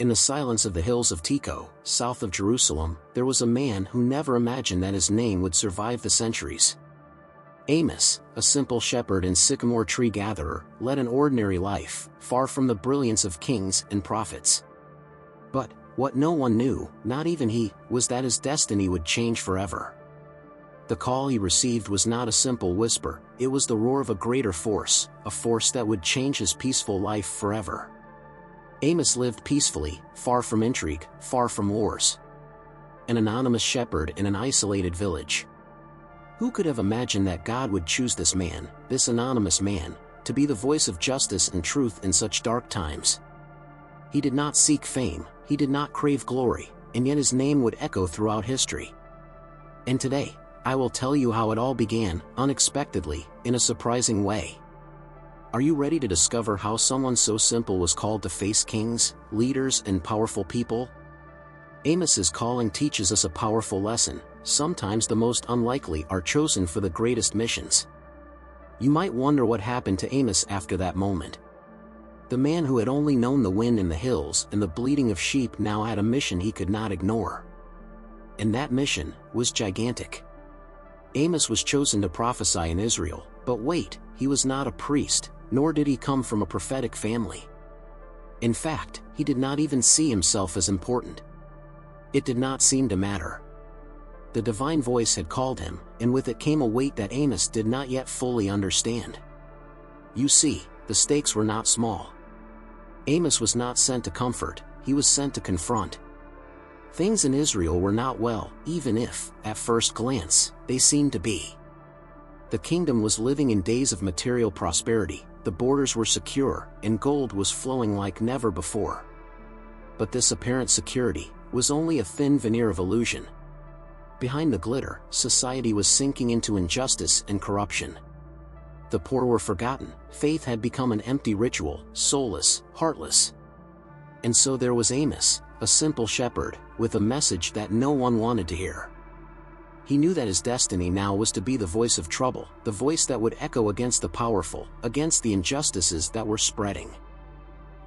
In the silence of the hills of Tekoa, south of Jerusalem, there was a man who never imagined that his name would survive the centuries. Amos, a simple shepherd and sycamore tree gatherer, led an ordinary life, far from the brilliance of kings and prophets. But what no one knew, not even he, was that his destiny would change forever. The call he received was not a simple whisper, it was the roar of a greater force, a force that would change his peaceful life forever. Amos lived peacefully, far from intrigue, far from wars. An anonymous shepherd in an isolated village. Who could have imagined that God would choose this man, this anonymous man, to be the voice of justice and truth in such dark times? He did not seek fame, he did not crave glory, and yet his name would echo throughout history. And today, I will tell you how it all began, unexpectedly, in a surprising way. Are you ready to discover how someone so simple was called to face kings, leaders, and powerful people? Amos's calling teaches us a powerful lesson. Sometimes the most unlikely are chosen for the greatest missions. You might wonder what happened to Amos after that moment. The man who had only known the wind in the hills and the bleating of sheep now had a mission he could not ignore. And that mission was gigantic. Amos was chosen to prophesy in Israel, but wait, he was not a priest, nor did he come from a prophetic family. In fact, he did not even see himself as important. It did not seem to matter. The divine voice had called him, and with it came a weight that Amos did not yet fully understand. You see, the stakes were not small. Amos was not sent to comfort, he was sent to confront. Things in Israel were not well, even if, at first glance, they seemed to be. The kingdom was living in days of material prosperity, the borders were secure, and gold was flowing like never before. But this apparent security was only a thin veneer of illusion. Behind the glitter, society was sinking into injustice and corruption. The poor were forgotten, faith had become an empty ritual, soulless, heartless. And so there was Amos, a simple shepherd, with a message that no one wanted to hear. He knew that his destiny now was to be the voice of trouble, the voice that would echo against the powerful, against the injustices that were spreading.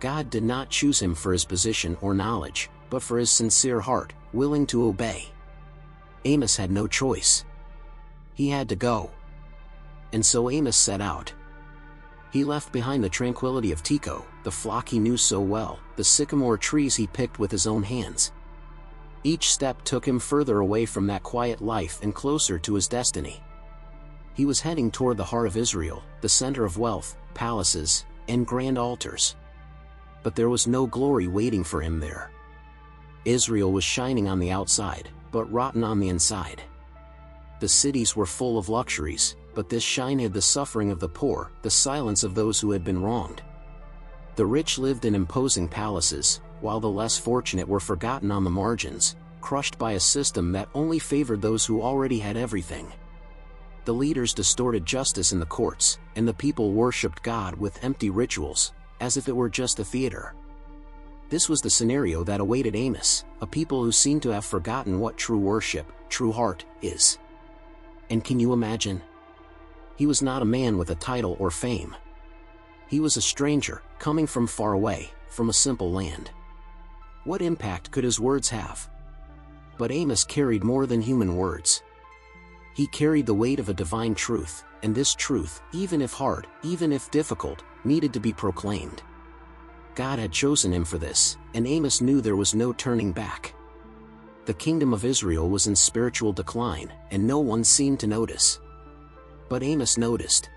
God did not choose him for his position or knowledge, but for his sincere heart, willing to obey. Amos had no choice. He had to go. And so Amos set out. He left behind the tranquility of Tekoa, the flock he knew so well, the sycamore trees he picked with his own hands. Each step took him further away from that quiet life and closer to his destiny. He was heading toward the heart of Israel, the center of wealth, palaces, and grand altars. But there was no glory waiting for him there. Israel was shining on the outside, but rotten on the inside. The cities were full of luxuries, but this shine hid the suffering of the poor, the silence of those who had been wronged. The rich lived in imposing palaces, while the less fortunate were forgotten on the margins, crushed by a system that only favored those who already had everything. The leaders distorted justice in the courts, and the people worshipped God with empty rituals, as if it were just a theater. This was the scenario that awaited Amos, a people who seemed to have forgotten what true worship, true heart, is. And can you imagine? He was not a man with a title or fame. He was a stranger, coming from far away, from a simple land. What impact could his words have? But Amos carried more than human words. He carried the weight of a divine truth, and this truth, even if hard, even if difficult, needed to be proclaimed. God had chosen him for this, and Amos knew there was no turning back. The kingdom of Israel was in spiritual decline, and no one seemed to notice. But Amos noticed.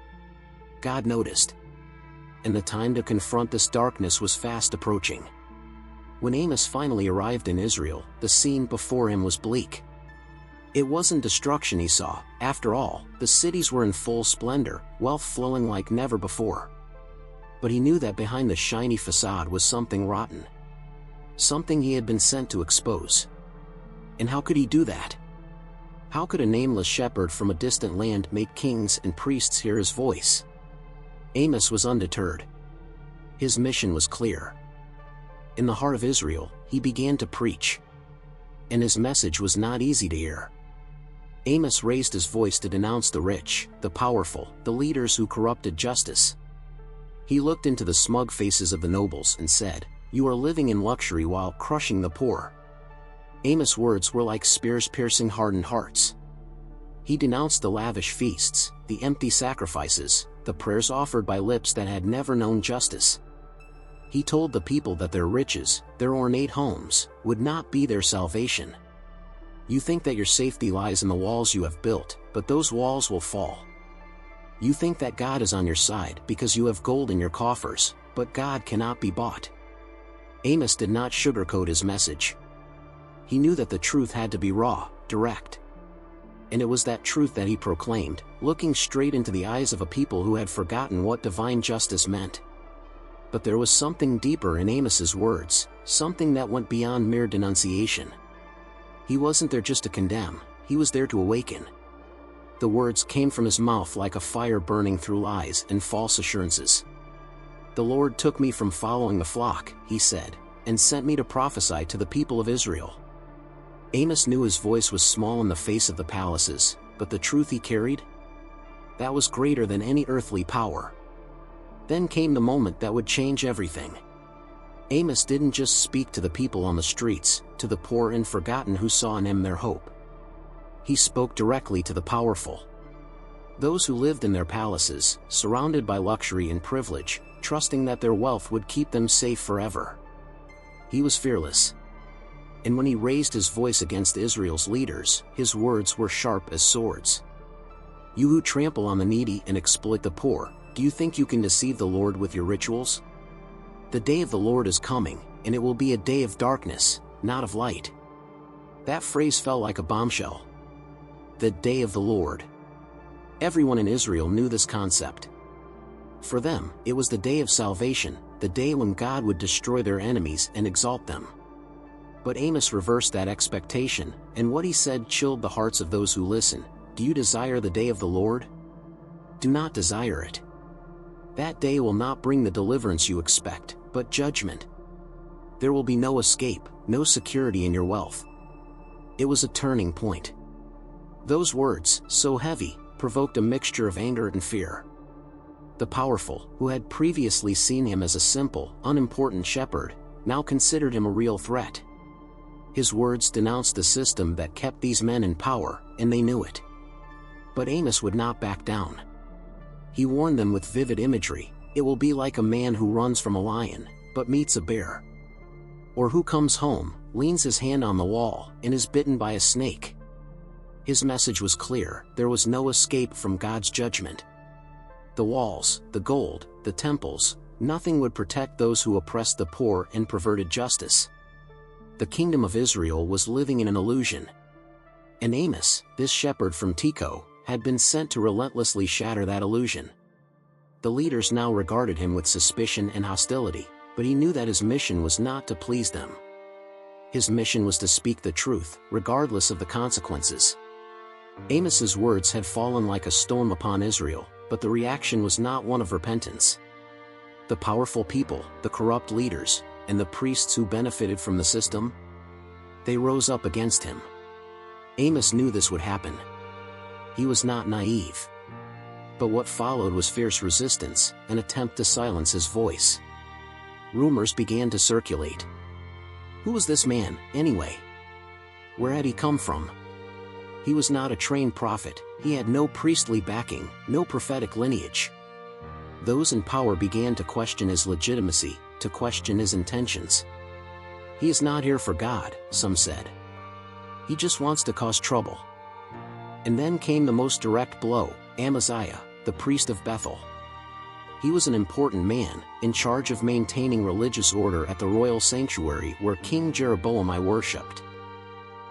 God noticed. And the time to confront this darkness was fast approaching. When Amos finally arrived in Israel, the scene before him was bleak. It wasn't destruction he saw. After all, the cities were in full splendor, wealth flowing like never before. But he knew that behind the shiny facade was something rotten. Something he had been sent to expose. And how could he do that? How could a nameless shepherd from a distant land make kings and priests hear his voice? Amos was undeterred. His mission was clear. In the heart of Israel, he began to preach. And his message was not easy to hear. Amos raised his voice to denounce the rich, the powerful, the leaders who corrupted justice. He looked into the smug faces of the nobles and said, You are living in luxury while crushing the poor." Amos' words were like spears piercing hardened hearts. He denounced the lavish feasts, the empty sacrifices, the prayers offered by lips that had never known justice. He told the people that their riches, their ornate homes, would not be their salvation. "You think that your safety lies in the walls you have built, but those walls will fall. You think that God is on your side because you have gold in your coffers, but God cannot be bought." Amos did not sugarcoat his message. He knew that the truth had to be raw, direct. And it was that truth that he proclaimed, looking straight into the eyes of a people who had forgotten what divine justice meant. But there was something deeper in Amos's words, something that went beyond mere denunciation. He wasn't there just to condemn, he was there to awaken. The words came from his mouth like a fire burning through lies and false assurances. "The Lord took me from following the flock," he said, "and sent me to prophesy to the people of Israel." Amos knew his voice was small in the face of the palaces, but the truth he carried? That was greater than any earthly power. Then came the moment that would change everything. Amos didn't just speak to the people on the streets, to the poor and forgotten who saw in him their hope. He spoke directly to the powerful. Those who lived in their palaces, surrounded by luxury and privilege, trusting that their wealth would keep them safe forever. He was fearless. And when he raised his voice against Israel's leaders, his words were sharp as swords. "You who trample on the needy and exploit the poor, do you think you can deceive the Lord with your rituals? The day of the Lord is coming, and it will be a day of darkness, not of light." That phrase fell like a bombshell. The day of the Lord. Everyone in Israel knew this concept. For them, it was the day of salvation, the day when God would destroy their enemies and exalt them. But Amos reversed that expectation, and what he said chilled the hearts of those who listen. "Do you desire the day of the Lord? Do not desire it. That day will not bring the deliverance you expect, but judgment. There will be no escape, no security in your wealth." It was a turning point. Those words, so heavy, provoked a mixture of anger and fear. The powerful, who had previously seen him as a simple, unimportant shepherd, now considered him a real threat. His words denounced the system that kept these men in power, and they knew it. But Amos would not back down. He warned them with vivid imagery. "It will be like a man who runs from a lion, but meets a bear. Or who comes home, leans his hand on the wall, and is bitten by a snake." His message was clear: there was no escape from God's judgment. The walls, the gold, the temples, nothing would protect those who oppressed the poor and perverted justice. The kingdom of Israel was living in an illusion. And Amos, this shepherd from Tekoa, had been sent to relentlessly shatter that illusion. The leaders now regarded him with suspicion and hostility, but he knew that his mission was not to please them. His mission was to speak the truth, regardless of the consequences. Amos's words had fallen like a storm upon Israel, but the reaction was not one of repentance. The powerful people, the corrupt leaders, and the priests who benefited from the system, they rose up against him. Amos knew this would happen. He was not naive. But what followed was fierce resistance, an attempt to silence his voice. Rumors began to circulate. Who was this man, anyway? Where had he come from? He was not a trained prophet, he had no priestly backing, no prophetic lineage. Those in power began to question his legitimacy, to question his intentions. "He is not here for God," some said. "He just wants to cause trouble." And then came the most direct blow: Amaziah, the priest of Bethel. He was an important man, in charge of maintaining religious order at the royal sanctuary where King Jeroboam I worshipped.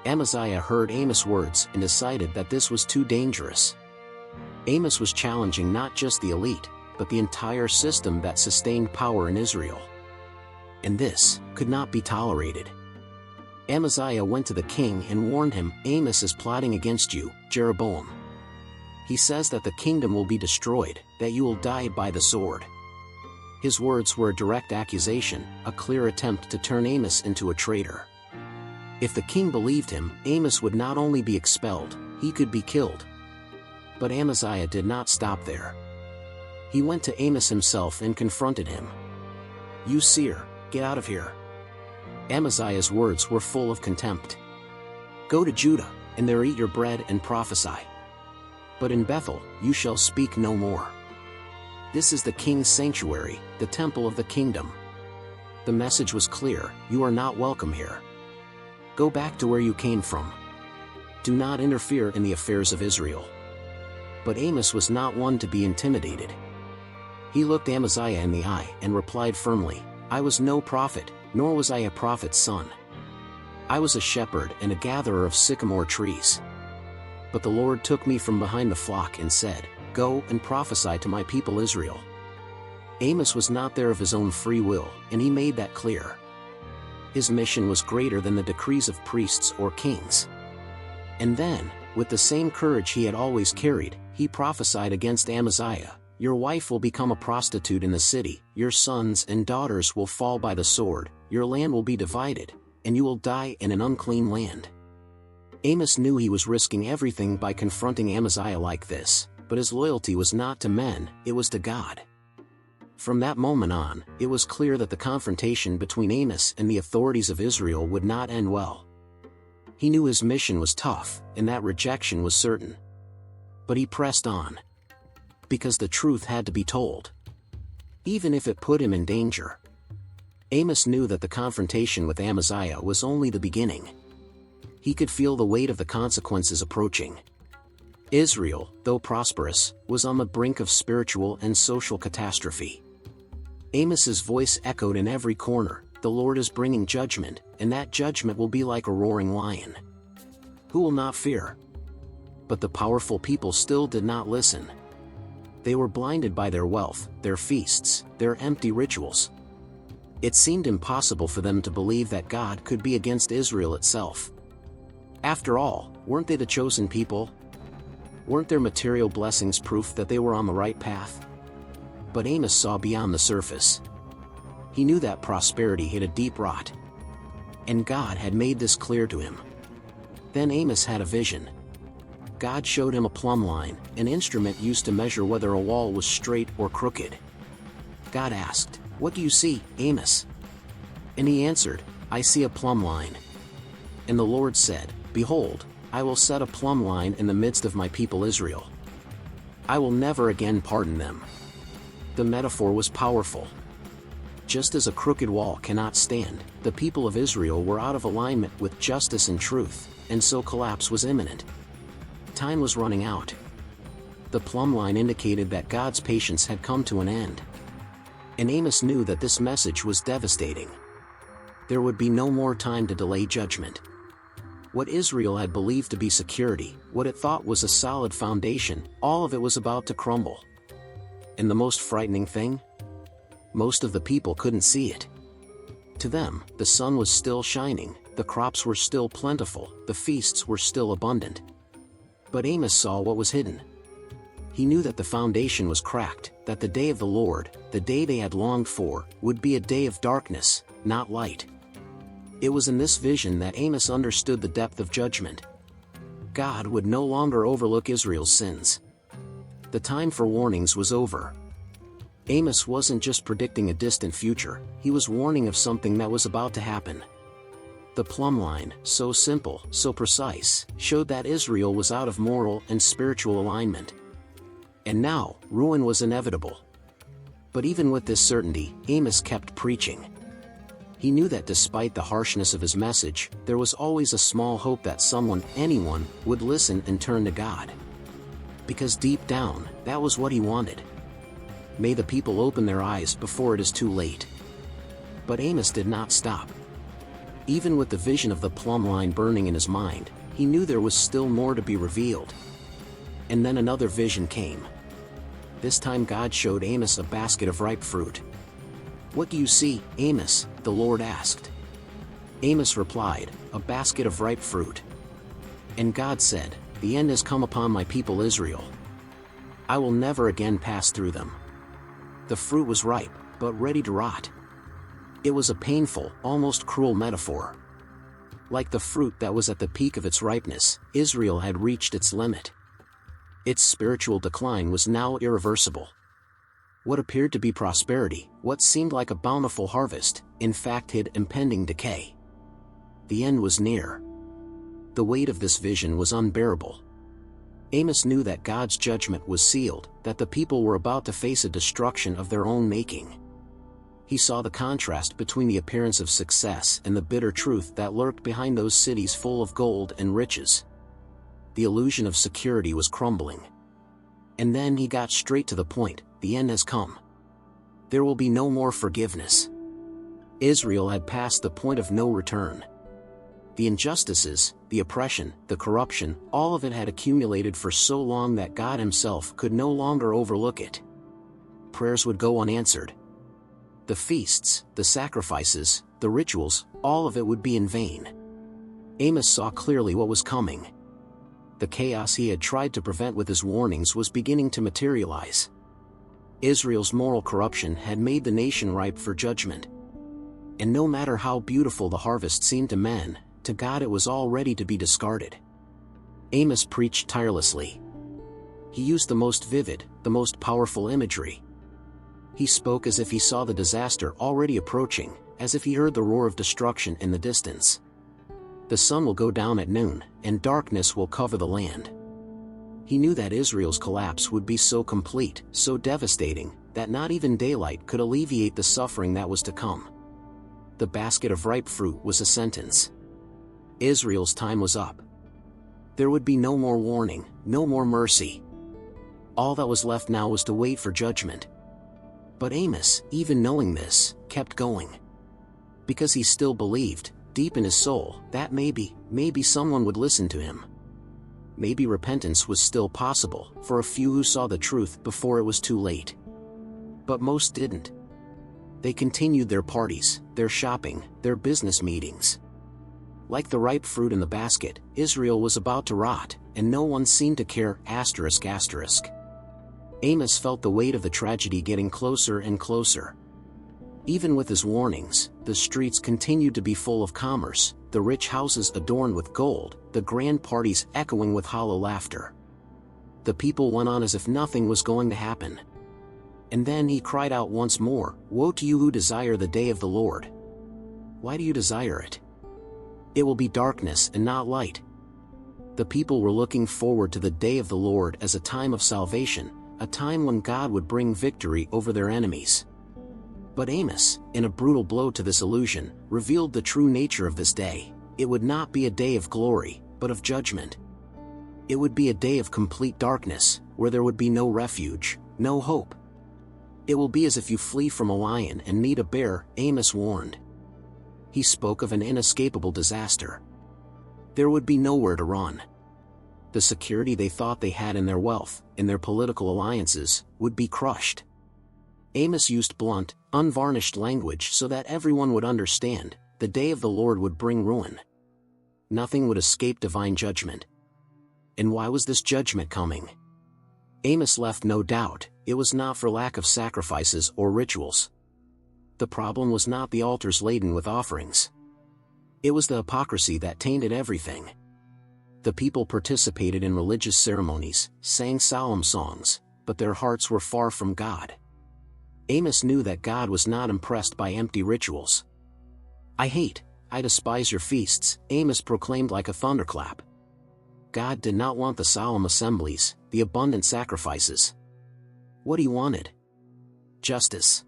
Amaziah heard Amos' words and decided that this was too dangerous. Amos was challenging not just the elite, but the entire system that sustained power in Israel. And this could not be tolerated. Amaziah went to the king and warned him, "Amos is plotting against you, Jeroboam. He says that the kingdom will be destroyed, that you will die by the sword." His words were a direct accusation, a clear attempt to turn Amos into a traitor. If the king believed him, Amos would not only be expelled, he could be killed. But Amaziah did not stop there. He went to Amos himself and confronted him. "You seer, Get out of here." Amaziah's words were full of contempt. "Go to Judah, and there eat your bread and prophesy. But in Bethel you shall speak no more. This is the king's sanctuary, the temple of the kingdom." The message was clear: you are not welcome here. Go back to where you came from. Do not interfere in the affairs of Israel. But Amos was not one to be intimidated. He looked Amaziah in the eye and replied firmly, "I was no prophet, nor was I a prophet's son. I was a shepherd and a gatherer of sycamore trees. But the Lord took me from behind the flock and said, 'Go and prophesy to my people Israel.'" Amos was not there of his own free will, and he made that clear. His mission was greater than the decrees of priests or kings. And then, with the same courage he had always carried, he prophesied against Amaziah, "Your wife will become a prostitute in the city, your sons and daughters will fall by the sword, your land will be divided, and you will die in an unclean land." Amos knew he was risking everything by confronting Amaziah like this, but his loyalty was not to men, it was to God. From that moment on, it was clear that the confrontation between Amos and the authorities of Israel would not end well. He knew his mission was tough, and that rejection was certain. But he pressed on. Because the truth had to be told. Even if it put him in danger. Amos knew that the confrontation with Amaziah was only the beginning. He could feel the weight of the consequences approaching. Israel, though prosperous, was on the brink of spiritual and social catastrophe. Amos's voice echoed in every corner, "The Lord is bringing judgment, and that judgment will be like a roaring lion. Who will not fear?" But the powerful people still did not listen. They were blinded by their wealth, their feasts, their empty rituals. It seemed impossible for them to believe that God could be against Israel itself. After all, weren't they the chosen people? Weren't their material blessings proof that they were on the right path? But Amos saw beyond the surface. He knew that prosperity hid a deep rot. And God had made this clear to him. Then Amos had a vision. God showed him a plumb line, an instrument used to measure whether a wall was straight or crooked. God asked, "What do you see, Amos?" And he answered, "I see a plumb line." And the Lord said, "Behold, I will set a plumb line in the midst of my people Israel. I will never again pardon them." The metaphor was powerful. Just as a crooked wall cannot stand, the people of Israel were out of alignment with justice and truth, and so collapse was imminent. Time was running out. The plumb line indicated that God's patience had come to an end. And Amos knew that this message was devastating. There would be no more time to delay judgment. What Israel had believed to be security, what it thought was a solid foundation, all of it was about to crumble. And the most frightening thing? Most of the people couldn't see it. To them, the sun was still shining, the crops were still plentiful, the feasts were still abundant. But Amos saw what was hidden. He knew that the foundation was cracked, that the day of the Lord, the day they had longed for, would be a day of darkness, not light. It was in this vision that Amos understood the depth of judgment. God would no longer overlook Israel's sins. The time for warnings was over. Amos wasn't just predicting a distant future, he was warning of something that was about to happen. The plumb line, so simple, so precise, showed that Israel was out of moral and spiritual alignment. And now, ruin was inevitable. But even with this certainty, Amos kept preaching. He knew that despite the harshness of his message, there was always a small hope that someone, anyone, would listen and turn to God. Because deep down, that was what he wanted. May the people open their eyes before it is too late. But Amos did not stop. Even with the vision of the plumb line burning in his mind, he knew there was still more to be revealed. And then another vision came. This time God showed Amos a basket of ripe fruit. "What do you see, Amos?" the Lord asked. Amos replied, "A basket of ripe fruit." And God said, "The end has come upon my people Israel. I will never again pass through them." The fruit was ripe, but ready to rot. It was a painful, almost cruel metaphor. Like the fruit that was at the peak of its ripeness, Israel had reached its limit. Its spiritual decline was now irreversible. What appeared to be prosperity, what seemed like a bountiful harvest, in fact hid impending decay. The end was near. The weight of this vision was unbearable. Amos knew that God's judgment was sealed, that the people were about to face a destruction of their own making. He saw the contrast between the appearance of success and the bitter truth that lurked behind those cities full of gold and riches. The illusion of security was crumbling. And then he got straight to the point: the end has come. There will be no more forgiveness. Israel had passed the point of no return. The injustices, the oppression, the corruption, all of it had accumulated for so long that God himself could no longer overlook it. Prayers would go unanswered. The feasts, the sacrifices, the rituals, all of it would be in vain. Amos saw clearly what was coming. The chaos he had tried to prevent with his warnings was beginning to materialize. Israel's moral corruption had made the nation ripe for judgment. And no matter how beautiful the harvest seemed to men, to God it was all ready to be discarded. Amos preached tirelessly. He used the most vivid, the most powerful imagery. He spoke as if he saw the disaster already approaching, as if he heard the roar of destruction in the distance. The sun will go down at noon, and darkness will cover the land. He knew that Israel's collapse would be so complete, so devastating, that not even daylight could alleviate the suffering that was to come. The basket of ripe fruit was a sentence. Israel's time was up. There would be no more warning, no more mercy. All that was left now was to wait for judgment. But Amos, even knowing this, kept going. Because he still believed, deep in his soul, that maybe someone would listen to him. Maybe repentance was still possible for a few who saw the truth before it was too late. But most didn't. They continued their parties, their shopping, their business meetings. Like the ripe fruit in the basket, Israel was about to rot, and no one seemed to care. Amos felt the weight of the tragedy getting closer and closer. Even with his warnings, the streets continued to be full of commerce, the rich houses adorned with gold, the grand parties echoing with hollow laughter. The people went on as if nothing was going to happen. And then he cried out once more, "Woe to you who desire the day of the Lord!" Why do you desire it? It will be darkness and not light. The people were looking forward to the day of the Lord as a time of salvation, a time when God would bring victory over their enemies. But Amos, in a brutal blow to this illusion, revealed the true nature of this day. It would not be a day of glory, but of judgment. It would be a day of complete darkness, where there would be no refuge, no hope. It will be as if you flee from a lion and meet a bear, Amos warned. He spoke of an inescapable disaster. There would be nowhere to run. The security they thought they had in their wealth, in their political alliances, would be crushed. Amos used blunt, unvarnished language so that everyone would understand. The day of the Lord would bring ruin. Nothing would escape divine judgment. And why was this judgment coming? Amos left no doubt. It was not for lack of sacrifices or rituals. The problem was not the altars laden with offerings. It was the hypocrisy that tainted everything. The people participated in religious ceremonies, sang solemn songs, but their hearts were far from God. Amos knew that God was not impressed by empty rituals. I despise your feasts, Amos proclaimed like a thunderclap. God did not want the solemn assemblies, the abundant sacrifices. What he wanted? Justice.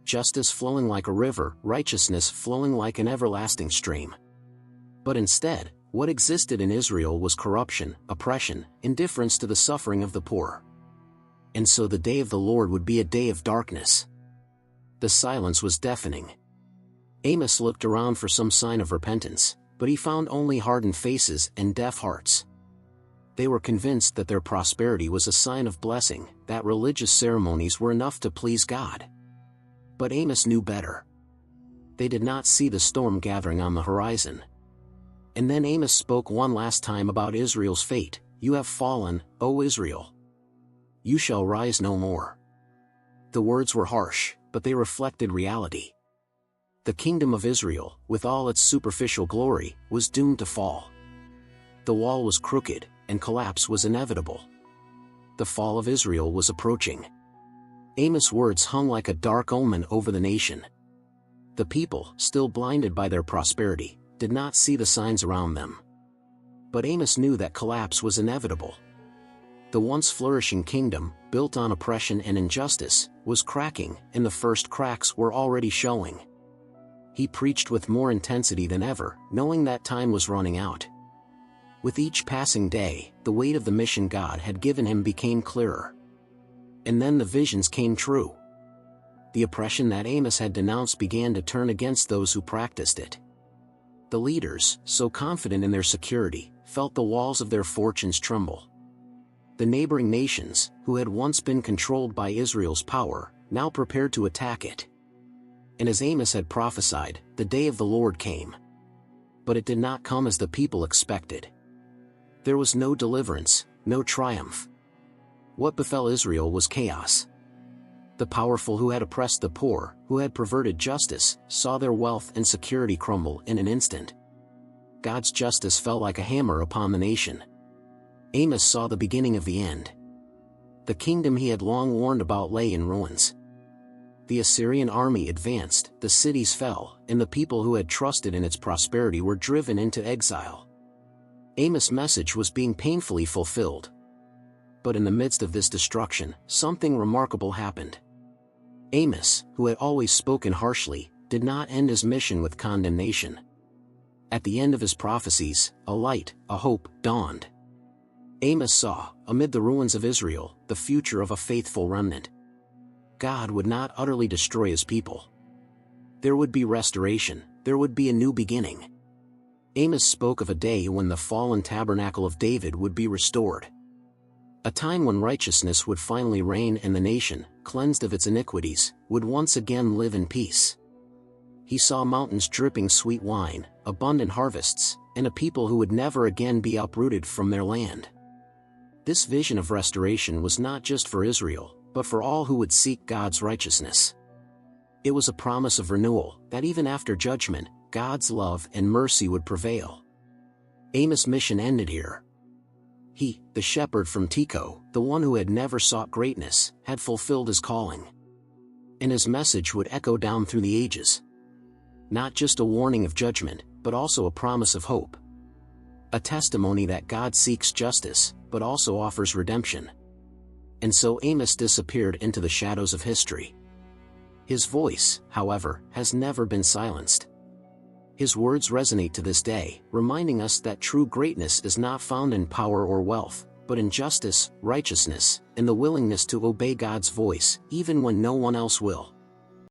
Justice flowing like a river, righteousness flowing like an everlasting stream. But instead, what existed in Israel was corruption, oppression, indifference to the suffering of the poor. And so the day of the Lord would be a day of darkness. The silence was deafening. Amos looked around for some sign of repentance, but he found only hardened faces and deaf hearts. They were convinced that their prosperity was a sign of blessing, that religious ceremonies were enough to please God. But Amos knew better. They did not see the storm gathering on the horizon. And then Amos spoke one last time about Israel's fate. You have fallen, O Israel. You shall rise no more. The words were harsh, but they reflected reality. The kingdom of Israel, with all its superficial glory, was doomed to fall. The wall was crooked, and collapse was inevitable. The fall of Israel was approaching. Amos' words hung like a dark omen over the nation. The people, still blinded by their prosperity, did not see the signs around them. But Amos knew that collapse was inevitable. The once flourishing kingdom, built on oppression and injustice, was cracking, and the first cracks were already showing. He preached with more intensity than ever, knowing that time was running out. With each passing day, the weight of the mission God had given him became clearer. And then the visions came true. The oppression that Amos had denounced began to turn against those who practiced it. The leaders, so confident in their security, felt the walls of their fortunes tremble. The neighboring nations, who had once been controlled by Israel's power, now prepared to attack it. And as Amos had prophesied, the day of the Lord came. But it did not come as the people expected. There was no deliverance, no triumph. What befell Israel was chaos. The powerful who had oppressed the poor, who had perverted justice, saw their wealth and security crumble in an instant. God's justice fell like a hammer upon the nation. Amos saw the beginning of the end. The kingdom he had long warned about lay in ruins. The Assyrian army advanced, the cities fell, and the people who had trusted in its prosperity were driven into exile. Amos' message was being painfully fulfilled. But in the midst of this destruction, something remarkable happened. Amos, who had always spoken harshly, did not end his mission with condemnation. At the end of his prophecies, a light, a hope, dawned. Amos saw, amid the ruins of Israel, the future of a faithful remnant. God would not utterly destroy his people. There would be restoration, there would be a new beginning. Amos spoke of a day when the fallen tabernacle of David would be restored. A time when righteousness would finally reign and the nation, cleansed of its iniquities, would once again live in peace. He saw mountains dripping sweet wine, abundant harvests, and a people who would never again be uprooted from their land. This vision of restoration was not just for Israel, but for all who would seek God's righteousness. It was a promise of renewal, that even after judgment, God's love and mercy would prevail. Amos' mission ended here. He, the shepherd from Tekoa, the one who had never sought greatness, had fulfilled his calling. And his message would echo down through the ages. Not just a warning of judgment, but also a promise of hope. A testimony that God seeks justice, but also offers redemption. And so Amos disappeared into the shadows of history. His voice, however, has never been silenced. His words resonate to this day, reminding us that true greatness is not found in power or wealth, but in justice, righteousness, and the willingness to obey God's voice, even when no one else will.